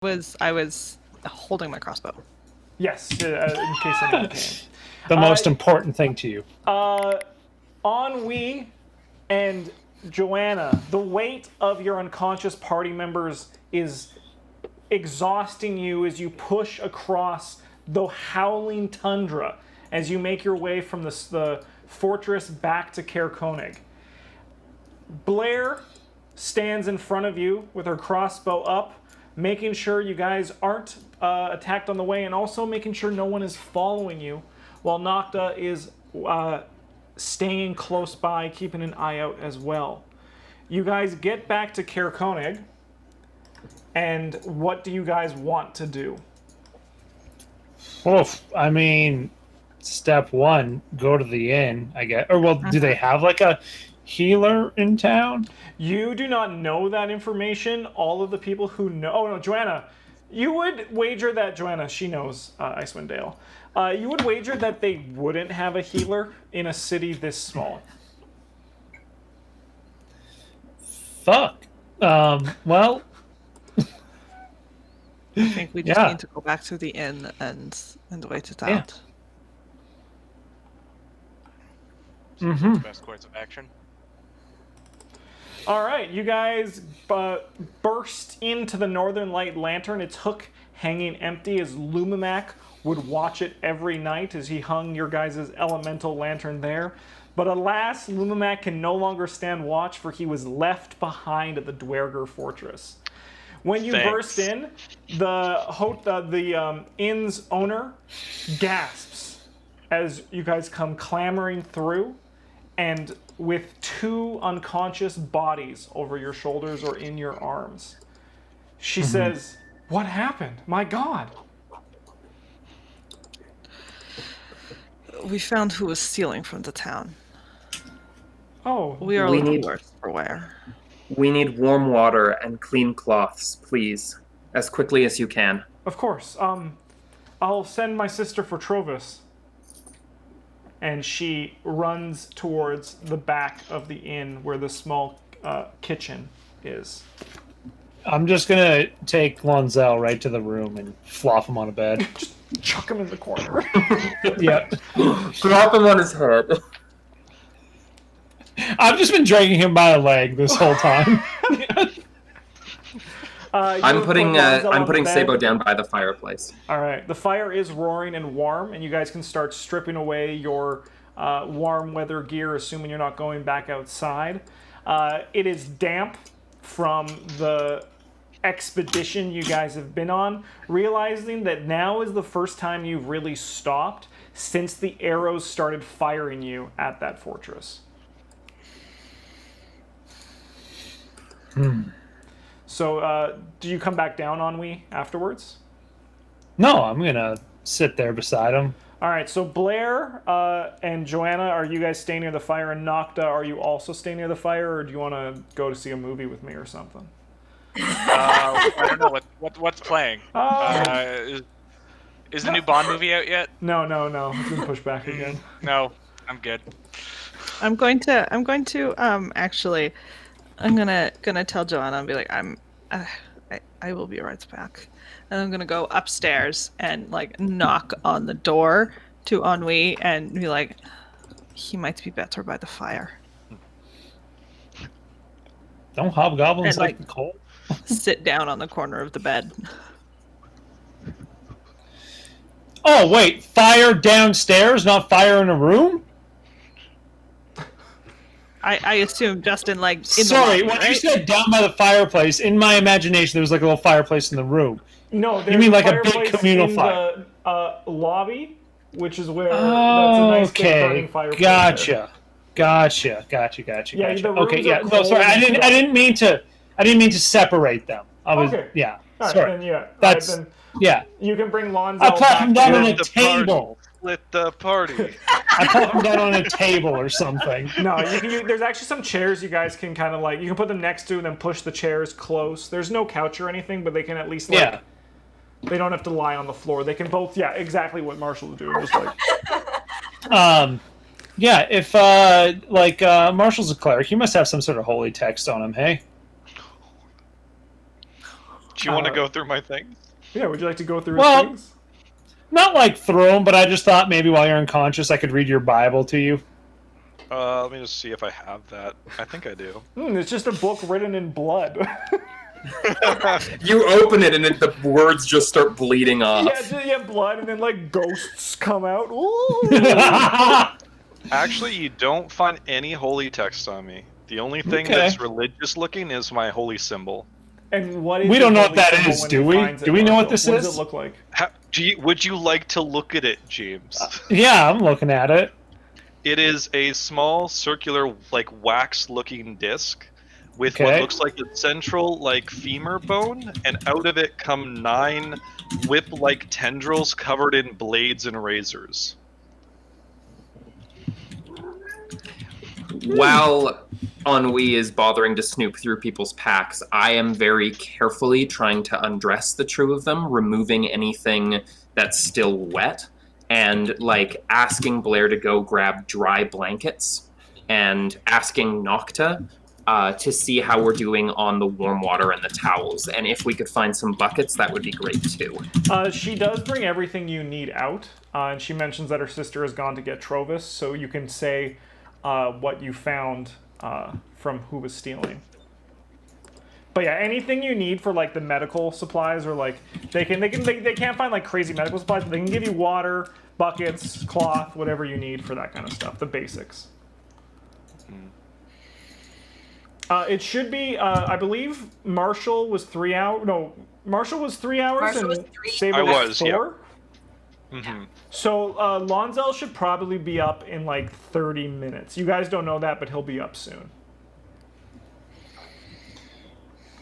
I was holding my crossbow. Yes, in case anyone came. The most important thing to you. Ennui and Joanna, the weight of your unconscious party members is exhausting you as you push across the howling tundra as you make your way from the fortress back to Caer Konig. Blair stands in front of you with her crossbow up, making sure you guys aren't attacked on the way, and also making sure no one is following you, while Nocta is staying close by, keeping an eye out as well. You guys get back to Caer Konig, and what do you guys want to do? Oof, I mean, step one, go to the inn, I guess. Or, well, do they have, like, a healer in town? You do not know that information. All of the people who know... Oh, no, Joanna. You would wager that... Joanna, she knows Icewind Dale. You would wager that they wouldn't have a healer in a city this small. Fuck. Well... I think we just need to go back to the inn and wait it out. Mm-hmm. Best course of action. All right, you guys burst into the Northern Light Lantern, its hook hanging empty as Lumimac would watch it every night as he hung your guys' elemental lantern there. But alas, Lumimac can no longer stand watch, for he was left behind at the Dwerger Fortress. When you burst in, the inn's owner gasps as you guys come clamoring through, and with two unconscious bodies over your shoulders or in your arms. She says, "What happened? My God." We found who was stealing from the town. Oh. We are looking for where. We need warm water and clean cloths, please. As quickly as you can. Of course. I'll send my sister for Trovis. And she runs towards the back of the inn where the small kitchen is. I'm just gonna take Lonzel right to the room and flop him on a bed. Just chuck him in the corner. Yeah. Drop him on his head. I've just been dragging him by a leg this whole time. I'm putting Sabo down by the fireplace. All right. The fire is roaring and warm, and you guys can start stripping away your warm weather gear, assuming you're not going back outside. It is damp from the expedition you guys have been on, realizing that now is the first time you've really stopped since the arrows started firing you at that fortress. So, do you come back down, Ennui, afterwards? No, I'm gonna sit there beside him. All right, so Blair and Joanna, are you guys staying near the fire? And Nocta, are you also staying near the fire, or do you want to go to see a movie with me or something? I don't know what's playing. Is the new Bond movie out yet? No. It's been pushed back again. No, I'm good. I'm going to actually. I'm gonna tell Joanna and be like, I will be right back, and I'm gonna go upstairs and like knock on the door to Ennui and be like, he might be better by the fire. Don't hobgoblins and, like the cold? Sit down on the corner of the bed. Oh wait, fire downstairs, not fire in a room? I assume Justin like. Sorry, when you said down by the fireplace, in my imagination there was like a little fireplace in the room. No, you mean like a big communal fire? The lobby, which is where that's a nice big burning fireplace. Gotcha. Yeah, okay, yeah. No, sorry, I didn't mean to separate them. Yeah. All sorry. Right, then, yeah. You can bring Lonzo. I put him down on a table. Split the party. I put him down on a table or something. No, there's actually some chairs you guys can kind of like. You can put them next to and then push the chairs close. There's no couch or anything, but they can at least like. Yeah. They don't have to lie on the floor. They can both. Yeah, exactly what Marshall would do. Just like. Yeah. If Marshall's a cleric, he must have some sort of holy text on him. Hey. Do you want to go through my things? Yeah, would you like to go through Well- his things? Not like throw them, but I just thought maybe while you're unconscious, I could read your Bible to you. Let me just see if I have that. I think I do. It's just a book written in blood. You open it and the words just start bleeding off. yeah, blood, and then like ghosts come out. Ooh. Actually, you don't find any holy text on me. The only thing Okay. that's religious looking is my holy symbol. And what is We your don't know holy what that symbol is, when do he we? finds it, Do we know what Marshall? this What is? does it look like? Would you like to look at it, James? Yeah, I'm looking at it. It is a small circular, like wax-looking disc with what Okay. looks like a central, like femur bone, and out of it come 9 whip-like tendrils covered in blades and razors. While Ennui is bothering to snoop through people's packs, I am very carefully trying to undress the two of them, removing anything that's still wet, and like asking Blair to go grab dry blankets, and asking Nocta to see how we're doing on the warm water and the towels. And if we could find some buckets, that would be great too. She does bring everything you need out, and she mentions that her sister has gone to get Trovis, so you can say what you found from who was stealing. But yeah, anything you need for like the medical supplies, or like they can't find like crazy medical supplies, but they can give you water, buckets, cloth, whatever you need for that kind of stuff, the basics. It should be, I believe Marshall was 3 hours. No, Marshall was 3 hours, Marshall and was 3. Sable I was was, 4. Mm-hmm. So Lonzel should probably be up in like 30 minutes. You guys don't know that, but he'll be up soon.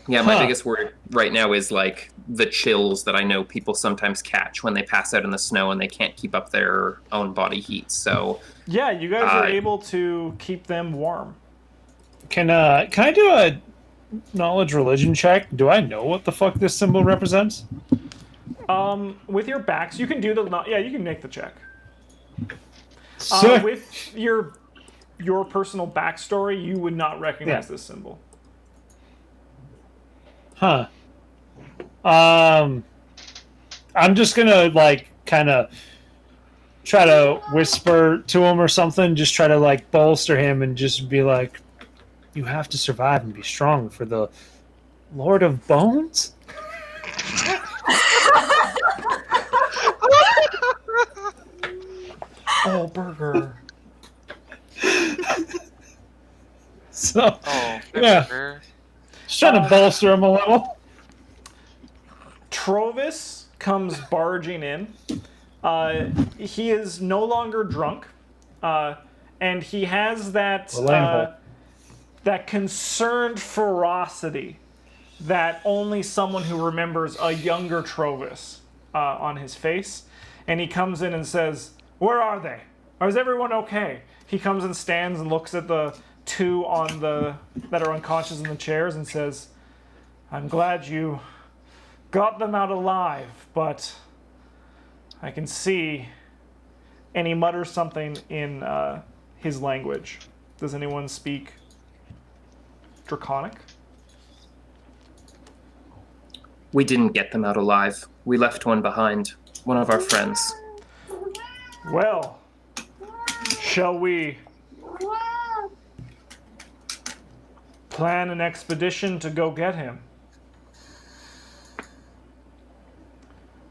Yeah, my biggest worry right now is like the chills that I know people sometimes catch when they pass out in the snow and they can't keep up their own body heat. So Yeah, you guys are able to keep them warm. Can I do a knowledge religion check? Do I know what the fuck this symbol represents? With your backs, you can do yeah, you can make the check. Sick. With your personal backstory, you would not recognize this symbol. Huh. I'm just gonna like kind of try to whisper to him or something. Just try to like bolster him and just be like, "You have to survive and be strong for the Lord of Bones." Oh, burger. So Oh, yeah, just trying to bolster him a little. Trovis comes barging in. He is no longer drunk, and he has that that concerned ferocity that only someone who remembers a younger Trovis on his face. And he comes in and says, "Where are they? Is everyone okay?" He comes and stands and looks at the two that are unconscious in the chairs and says, "I'm glad you got them out alive, but I can see," and he mutters something in his language. Does anyone speak Draconic? we didn't get them out alive. We left one behind, one of our friends. Well, shall we plan an expedition to go get him?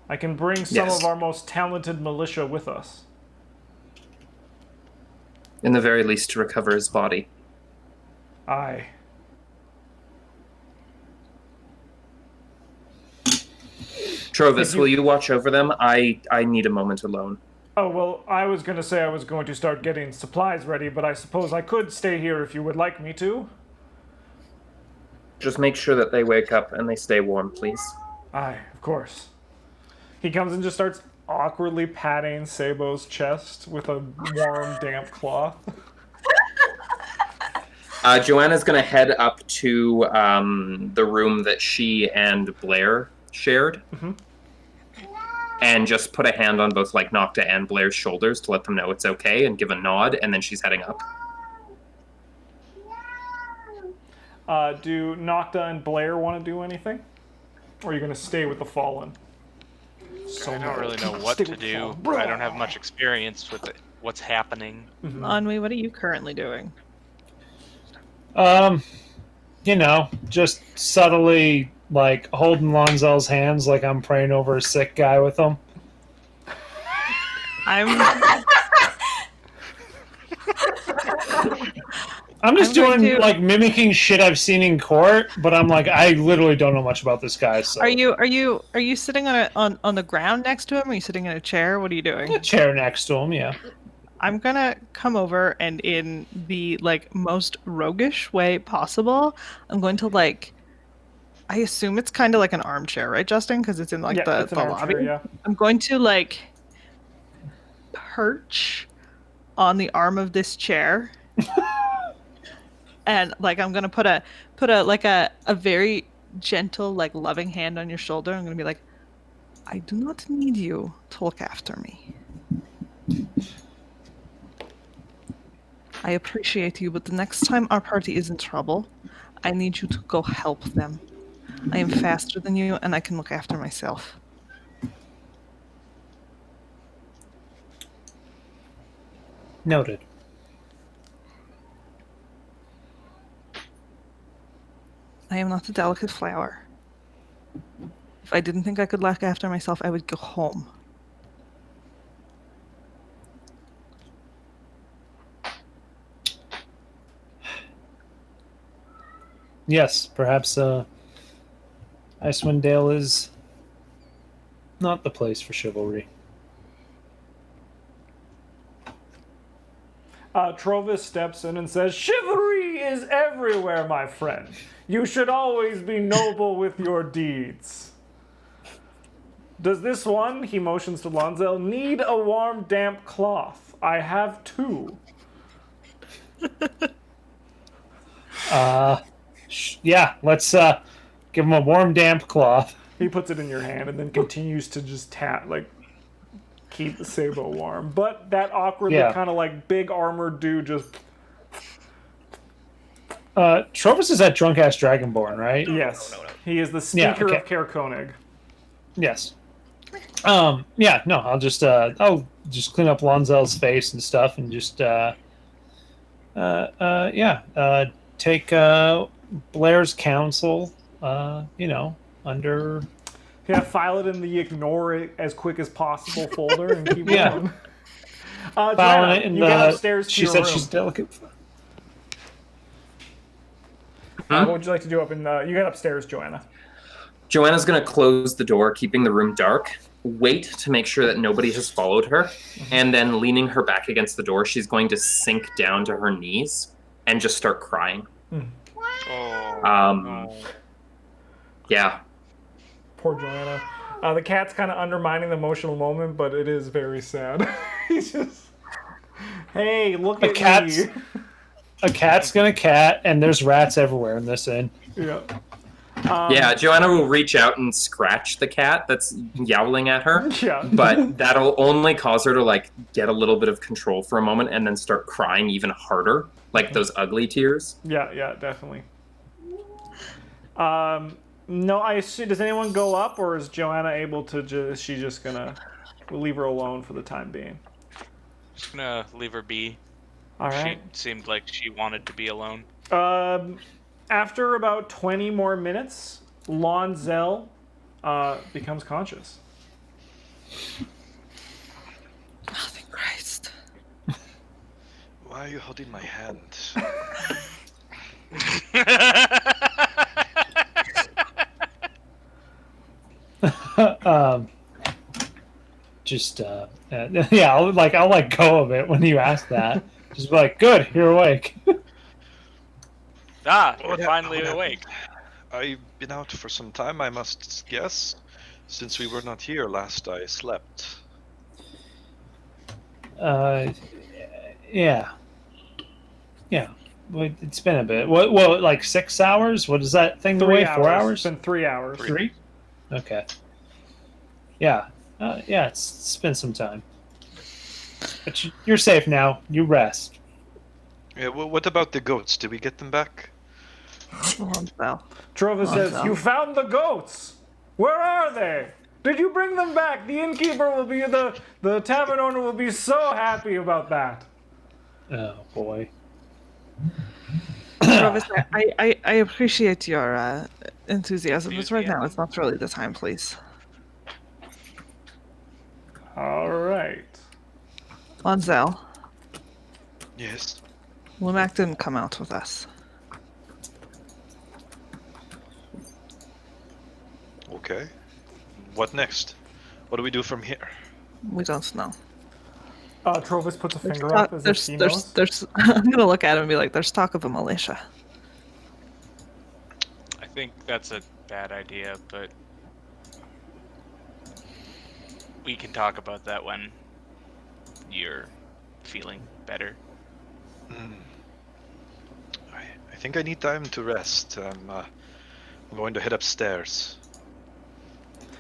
I can bring some Yes. of our most talented militia with us. In the very least, to recover his body. Aye. Trovis, will you watch over them? I need a moment alone. Oh, well, I was going to say I was going to start getting supplies ready, but I suppose I could stay here if you would like me to. Just make sure that they wake up and they stay warm, please. Aye, of course. He comes and just starts awkwardly patting Sabo's chest with a warm, damp cloth. Joanna's going to head up to the room that she and Blair shared. Mm-hmm. And just put a hand on both like Nocta and Blair's shoulders to let them know it's okay and give a nod, and then she's heading up. Do Nocta and Blair want to do anything? Or are you going to stay with the Fallen? So I don't really know what Stay to with the do. Fallen. I don't have much experience with what's happening. Anwi, what are you currently doing? Just subtly like holding Lonzel's hands like I'm praying over a sick guy with him. I'm I'm just I'm going doing to- like mimicking shit I've seen in court, but I'm like I literally don't know much about this guy. So Are you sitting on the ground next to him? Are you sitting in a chair? What are you doing? a chair next to him? Yeah. I'm gonna come over and in the like most roguish way possible, I'm going to like I assume it's kind of like an armchair, right, Justin? Because it's in like Yeah, it's the an lobby. armchair, yeah. I'm going to like perch on the arm of this chair. And like I'm gonna put a like a very gentle, like loving hand on your shoulder. I'm gonna be like, I do not need you to look after me. I appreciate you, but the next time our party is in trouble, I need you to go help them. I am faster than you, and I can look after myself. Noted. I am not a delicate flower. If I didn't think I could look after myself, I would go home. Yes, perhaps Icewind Dale is not the place for chivalry. Trovis steps in and says, "Chivalry is everywhere, my friend. You should always be noble with your deeds. Does this one," he motions to Lonzel, "need a warm, damp cloth? I have two." Yeah, let's give him a warm, damp cloth. He puts it in your hand and then continues to just keep the Sabo warm. But that awkwardly Yeah. kind of like big armored dude just, Trovis is that drunk ass dragonborn, right? yes. He is the speaker okay. of Caer Koenig. Yes. Yeah, no, I'll just clean up Lonzel's face and stuff and just take Blair's counsel, under Yeah, file it in the ignore it as quick as possible folder and keep Yeah. going. filing Joanna, it in you the get upstairs to she your said room. she's delicate. What would you like to do up in the... You get upstairs, Joanna. Joanna's going to close the door, keeping the room dark, wait to make sure that nobody has followed her, and then leaning her back against the door, she's going to sink down to her knees and just start crying. Oh. Yeah. Poor Joanna. The cat's kind of undermining the emotional moment, but it is very sad. He's just... Hey, look at cat's- me. A cat's gonna cat, and there's rats everywhere in this inn. Yeah. Yeah, Joanna will reach out and scratch the cat that's yowling at her, Yeah. but that'll only cause her to like get a little bit of control for a moment and then start crying even harder, like those ugly tears. Yeah, definitely. No, I assume, does anyone go up, or is Joanna able to is she just gonna leave her alone for the time being? Just gonna leave her be. All right. She seemed like she wanted to be alone. After about 20 more minutes, Lonzel becomes conscious. Oh, thank Christ. Why are you holding my hand? Yeah, I'll let go of it when you ask that. Just be like, good, you're awake. You're What finally happened? awake. I've been out for some time, I must guess. Since we were not here last, I slept. Yeah. Well, it's been a bit. What, like 6 hours? What is that thing away? 4 hours? It's been 3 hours. 3? Okay. Yeah. It's been some time. But you're safe now. You rest. Yeah, what about the goats? Did we get them back? Lonzel. Trova says, Lonzel. "You found the goats." Where are they? Did you bring them back? The innkeeper will be the tavern owner will be so happy about that. Oh boy. Provis, I appreciate your enthusiasm, but right now it's Enthusiasm. not really the time, please. All right. Lonzel, Yes. Womack didn't come out with us. Okay. What next? What do we do from here? We don't know. Trovis puts a finger up as if he knows. I'm gonna look at him and be like, "There's talk of a militia." I think that's a bad idea, but we can talk about that when you're feeling better. I think I need time to rest. I'm going to head upstairs.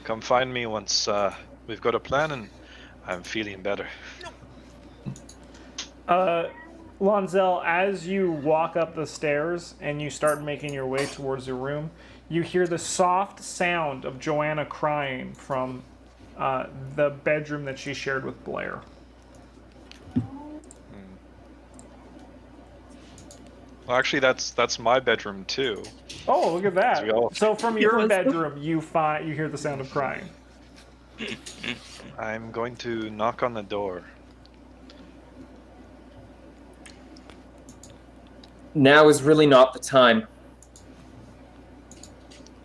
Come find me once we've got a plan and I'm feeling better. Lonzel, as you walk up the stairs and you start making your way towards your room, you hear the soft sound of Joanna crying from the bedroom that she shared with Blair. Well, actually, that's my bedroom too. Oh, look at that! We all- So from your bedroom, you hear the sound of crying. I'm going to knock on the door. Now is really not the time.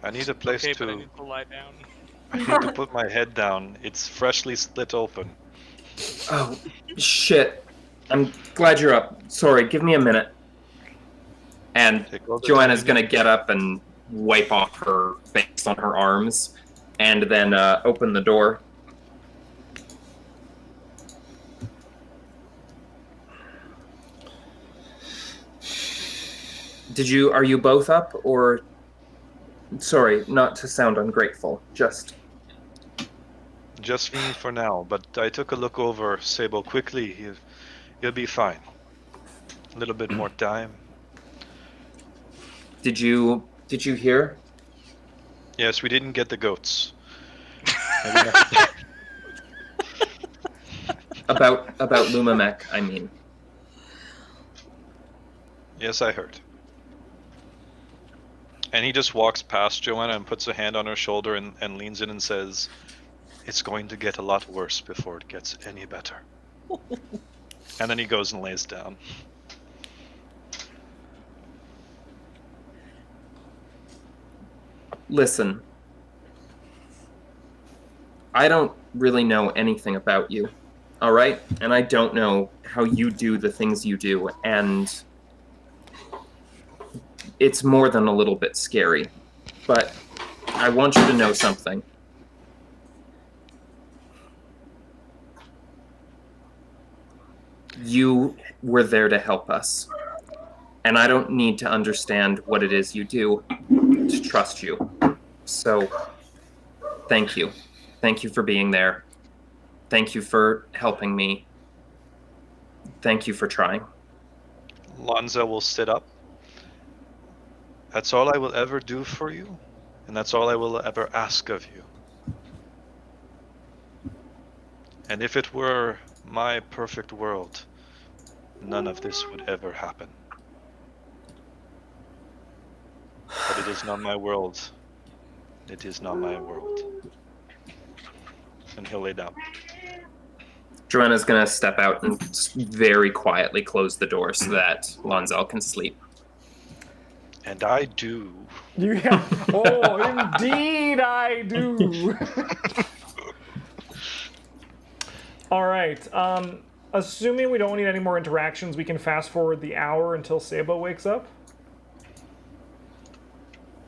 I need a place Okay, but I to. need to lie down. I need to put my head down. It's freshly split open. Oh, shit. I'm glad you're up. Sorry, give me a minute. And Take all the Joanna's time you gonna need. get up and wipe off her face on her arms, and then open the door. Are you both up, or... Sorry, not to sound ungrateful, just... Just me for now, but I took a look over Sable quickly. He'll be fine. A little bit more time. Did you hear? Yes, we didn't get the goats. Maybe next time. About Lumamek, I mean. Yes, I heard. And he just walks past Joanna and puts a hand on her shoulder and leans in and says, "It's going to get a lot worse before it gets any better." And then he goes and lays down. Listen. I don't really know anything about you, all right? And I don't know how you do the things you do, and it's more than a little bit scary. But I want you to know something. You were there to help us. And I don't need to understand what it is you do to trust you. So, thank you. Thank you for being there. Thank you for helping me. Thank you for trying. Lonza will sit up. That's all I will ever do for you, and that's all I will ever ask of you. And if it were my perfect world, none of this would ever happen. But it is not my world. It is not my world. And he'll lay down. Joanna's gonna step out and very quietly close the door so that Lonzel can sleep. And I do. Yeah. Oh, indeed I do. All right. Assuming we don't need any more interactions, we can fast forward the hour until Sabo wakes up.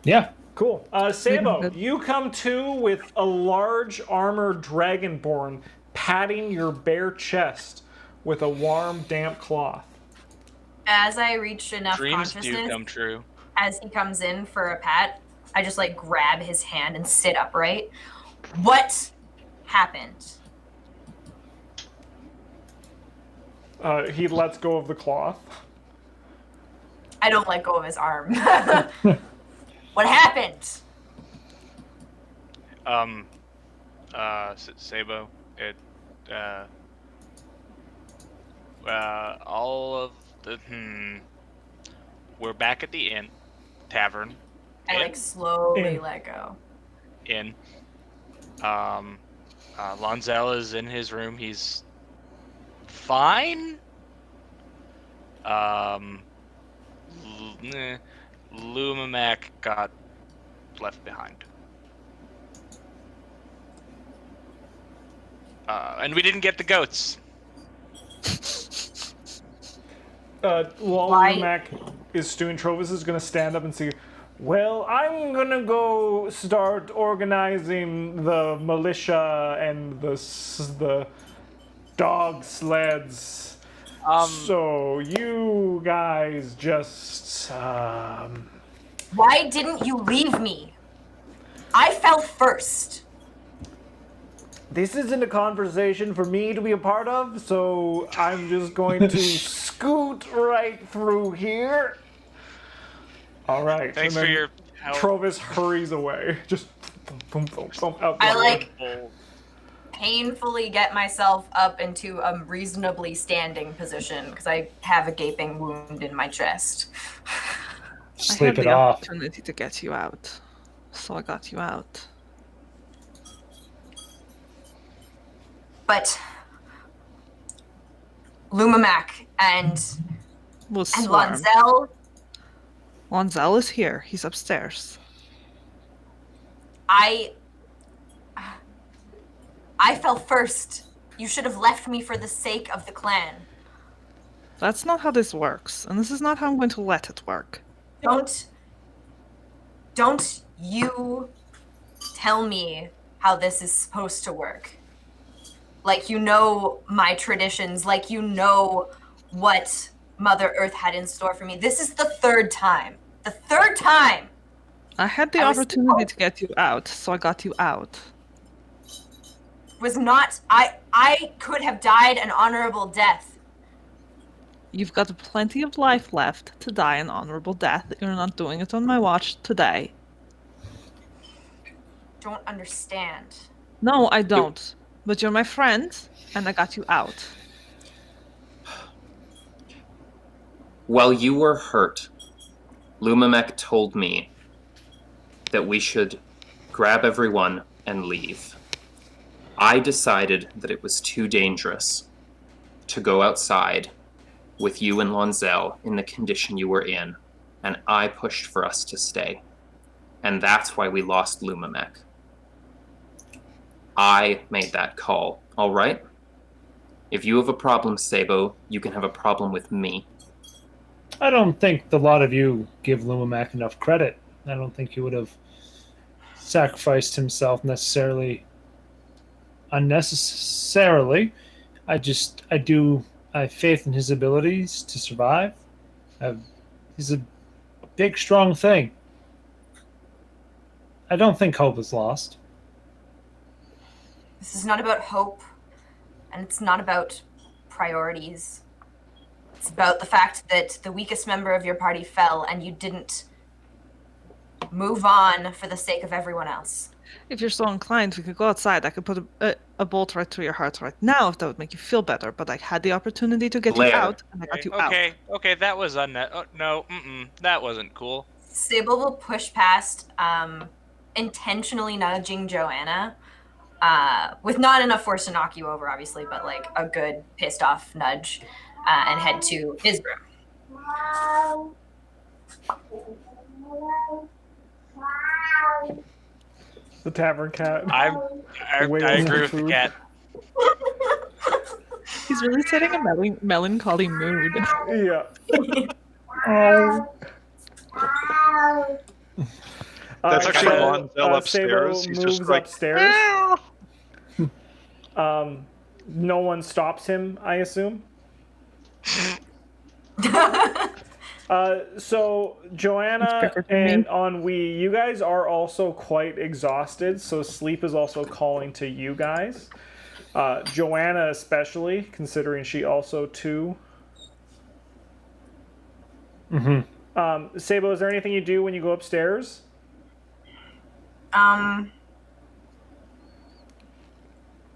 Yeah. Cool. Sabo, you come to with a large armored dragonborn patting your bare chest with a warm, damp cloth. As I reach enough Dreams do consciousness, come true. as he comes in for a pat, I just like grab his hand and sit upright. What happened? He lets go of the cloth. I don't let go of his arm. What happened? Sabo, it, uh, all of the, we're back at the tavern. I like slowly let go. In. Lonzel is in his room. He's fine. Lumamak got left behind. And we didn't get the goats. While Why- Lumac is stewing, Trovis is going to stand up and say, well, I'm going to go start organizing the militia and the dog sleds. So you guys just... Why didn't you leave me? I fell first. This isn't a conversation for me to be a part of, so I'm just going to scoot right through here. All right. Thanks and for then your help. Trovis hurries away. Just boom, boom, boom, out the I door. like painfully get myself up into a reasonably standing position because I have a gaping wound in my chest. I Sleep had it the off. opportunity to get you out, so I got you out. But Lumamak and We'll swarm. Lonzel, Lonzel is here. He's upstairs. I fell first. You should have left me for the sake of the clan. That's not how this works, and this is not how I'm going to let it work. Don't you tell me how this is supposed to work. Like you know my traditions, like you know what Mother Earth had in store for me. This is the third time. The third time! I had the I was opportunity to get you out, so I got you out. Was not I could have died an honorable death. You've got plenty of life left to die an honorable death. You're not doing it on my watch today. Don't understand. No, I don't. But you're my friend, and I got you out. While you were hurt, Lumamek told me that we should grab everyone and leave. I decided that it was too dangerous to go outside with you and Lonzel in the condition you were in, and I pushed for us to stay. And that's why we lost Lumamek. I made that call, all right? If you have a problem, Sabo, you can have a problem with me. I don't think the lot of you give Lumamak enough credit. I don't think he would have sacrificed himself unnecessarily. I have faith in his abilities to survive. He's a big, strong thing. I don't think hope is lost. This is not about hope, and it's not about priorities. It's about the fact that the weakest member of your party fell and you didn't move on for the sake of everyone else. If you're so inclined, we could go outside. I could put a bolt right through your heart right now if that would make you feel better. But I had the opportunity to get you Blair. out, and I got you out. Okay, that was no, that wasn't cool. Sable will push past, intentionally nudging Joanna, with not enough force to knock you over, obviously, but like a good pissed off nudge, and head to his room. The tavern cat. I Whales agree for with the food. cat. He's really setting a melancholy mood. Yeah. That's actually so, Lonzel upstairs. Sabo He's moves just like, upstairs. No one stops him, I assume. So Joanna and Ennui, you guys are also quite exhausted, so sleep is also calling to you guys. Joanna especially, considering she also too. Mm-hmm. Sabo, is there anything you do when you go upstairs?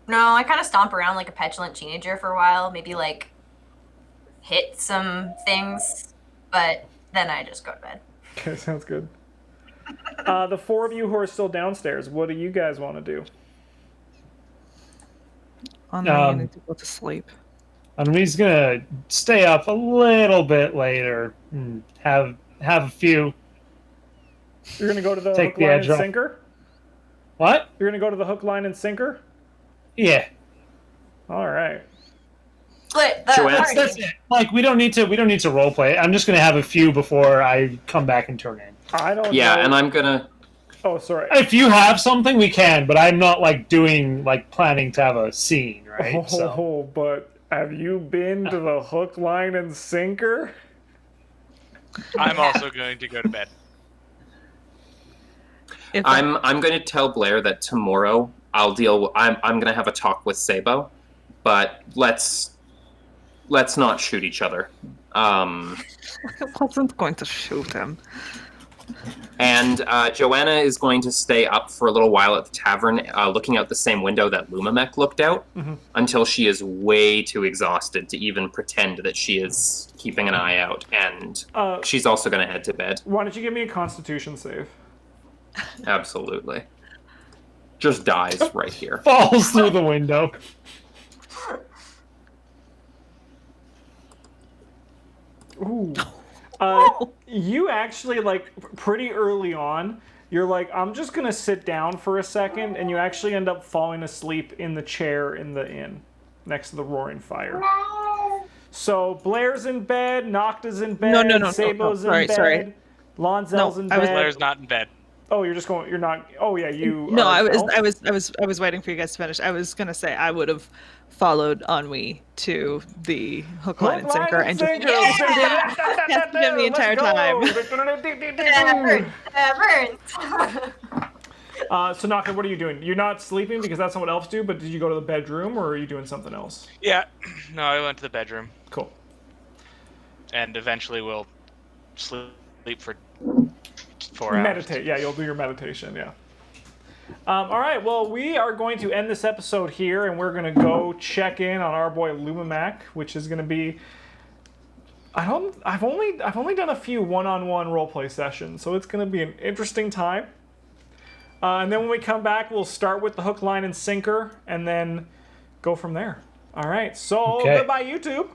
No, I kind of stomp around like a petulant teenager for a while. Maybe like hit some things, but then I just go to bed. Okay, sounds good. The four of you who are still downstairs, what do you guys want to do? On I need to go to sleep. Henri's gonna stay up a little bit later and have a few. You're gonna go to the Take hook, the line, edge and off. sinker? What? You're gonna go to the hook, line, and sinker? Yeah. All right. Split the Joanne, party. That's it. Like we don't need to role play. I'm just gonna have a few before I come back and turn in. I don't Yeah, know. and I'm gonna. Oh, sorry. If you have something, we can, but I'm not like planning to have a scene, right? Oh, So but have you been to the hook, line, and sinker? I'm also going to go to bed. If I'm going to tell Blair that tomorrow I'll deal. I'm going to have a talk with Sabo, but let's not shoot each other. I wasn't going to shoot him. And Joanna is going to stay up for a little while at the tavern, looking out the same window that Lumamec looked out, until she is way too exhausted to even pretend that she is keeping an eye out. And she's also going to head to bed. Why don't you give me a Constitution save? Absolutely. Just dies right here. falls through the window. Ooh. You actually, like, pretty early on, you're like, I'm just gonna sit down for a second, and you actually end up falling asleep in the chair in the inn, next to the roaring fire. So, Blair's in bed, Nocta's in bed, No, Sabo's in sorry, bed, sorry. Lonzel's No, in I was- bed. Blair's not in bed. Oh, you're just going, you're not, oh yeah, you No, are- I was waiting for you guys to finish. I was gonna say I would have followed Ennui to the hook, line, and sinker, and just tested him the entire time. So Nocta, what are you doing? You're not sleeping because that's not what elves do, but did you go to the bedroom or are you doing something else? Yeah. No, I went to the bedroom, Cool. and eventually we'll sleep for 4 hours. Meditate. Yeah, you'll do your meditation. Yeah. All right. Well, we are going to end this episode here, and we're going to go check in on our boy Lumamac, which is going to be. I've only done a few one-on-one roleplay sessions, so it's going to be an interesting time. And then when we come back, we'll start with the hook, line, and sinker, and then go from there. All right. So Okay. goodbye, YouTube.